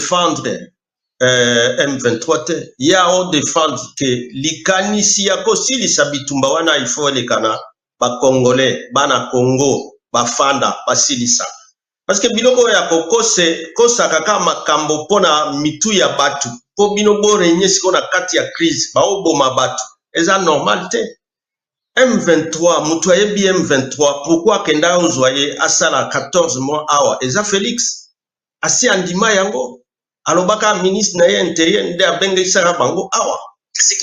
défendre M23 il y a au défendre que likanisi ya kosilisa bitumba wana il faut lekana ba congolais bana Congo bafanda basilisa parce que biloko ya kokose kosaka kaka makambo pona mitu ya batu po bino bo renye siko na kati ya crise ba oboma batu eza normal te. M23 mutu ayebi M23 pourquoi kenda ozwaye asala 14 mois awa eza Félix asi andima yango alobaka ministre na ye intérieur nde abengisaka bango awa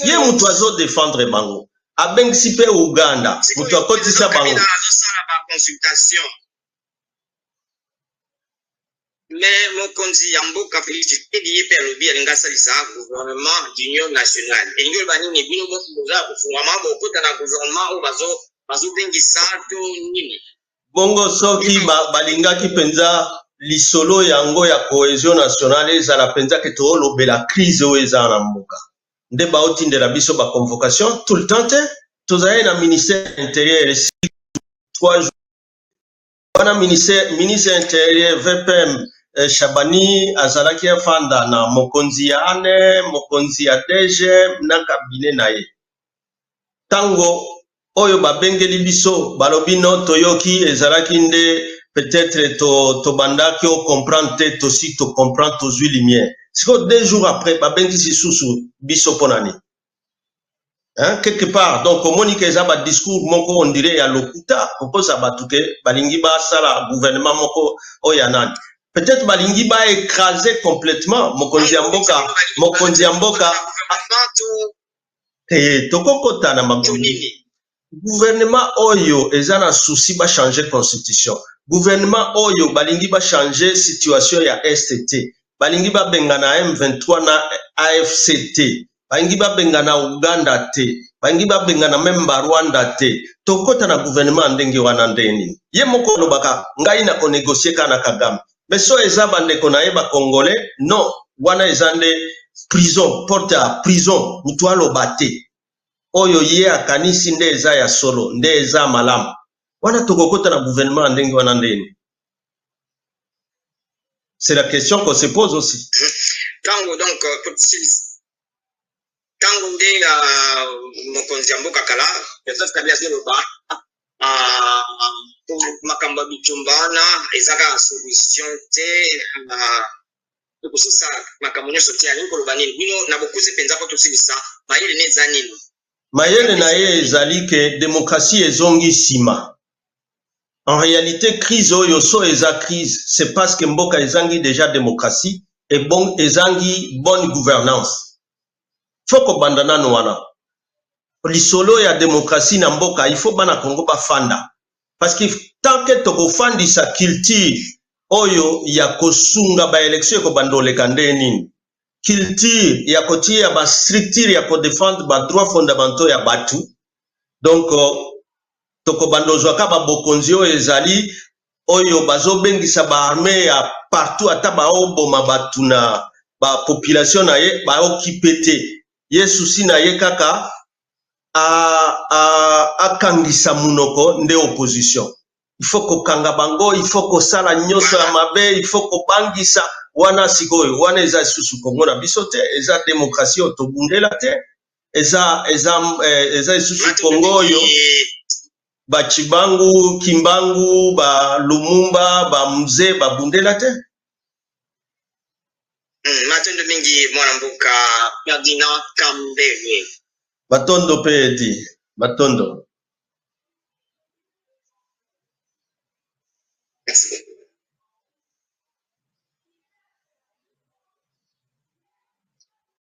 ye mutu azo défendre bango abengisi pe Uganda mutu akotisa bango mais mokonzi ya mboka Félix Tshisekedi ye pe alobi alinga salisa gouvernement d'union nationale engelo banini bino boza kufungama bokota na gouvernement o bazo bengisa to nini bongo soki balingaki penza lisolo yango ya cohésion nationale ezala penza ke tolobela crise oyo eza na mboka nde baotindela biso ba convocation tout le temps te tozali na ministère intérieur 3 jours wana ministre intérieur VPM Shabani azalaki afanda na mokonzi ya ane mokonzi ya DG na kabine na ye tango oyo babengeli biso balobi no toyoki ezalaki nde peut-être to bandaki o comprendre te tosi to comprendre to zui lumière siko 2 jours après babengisi susu biso ponani hein quelque part donc omoni ke za ba discours moko on dirait ya lokuta proposa batuke balingi ba sala gouvernement moko oyanani peut-être balingi ba écraser complètement mokonzi ya mboka tokokota na makondi gouvernement oyo eza na souci ba changer constitution gouvernement oyo balingi ba changer situation ya STT balingi ba bengana M23 na AFCT balingi ba bengana Uganda te balingi ba bengana memba Rwanda te tokota na gouvernement ndenge wana ndeni ye moko lobaka ngai na ko négocier kana Kagame mais so eza bande ko na ye ba congolais non wana eza nde prison porte à prison mutu alobate oyo ye akanisi nde eza ya solo nde eza malamu wana tokokota na gouvernement ndenge wana ndeni c'est la question qu'on se pose aussi tango donc tango nde mokonzi ya mboka kala Joseph Kabila zeloba makambo bitumba wana ezaka solution te kusisa makambo nyonso te alingi koloba nini bino na bokuzi penza po tosilisa mayele neza nini mayele na ye ezali ke démocratie ezongi sima en réalité crise oyo so eza crise c'est parce que mboka ezangi déjà démocratie et bon ezangi bonne gouvernance faut ko bandana no wana lisolo ya démocratie na mboka il faut bana Congo bafanda parce que tant que toko fandi sa culture oyo ya kosunga ba élection ko bandoleka ndeni culture ya kotia ba structure ya ko défendre ba droits fondamentaux ya batu donc toko bandozwa ka ba bokonzi oyo ezali oyo bazobengisa ba armée ya partout ata ba oboma batu na ba population na ye ba okipete yesu sina ye kaka akangisa munoko nde opposition il faut ko kanga bango il faut ko sala nyoso ya mabe il faut ko bangisa wana sikoyo wana eza susu Kongo na biso te eza démocratie otobundela te eza susu Kongo yo ba Chibangu Kimbangu ba Lumumba ba Mzee ba bundela te matendo mingi mwana mboka Ferdinand Kambere batondo pe edi batondo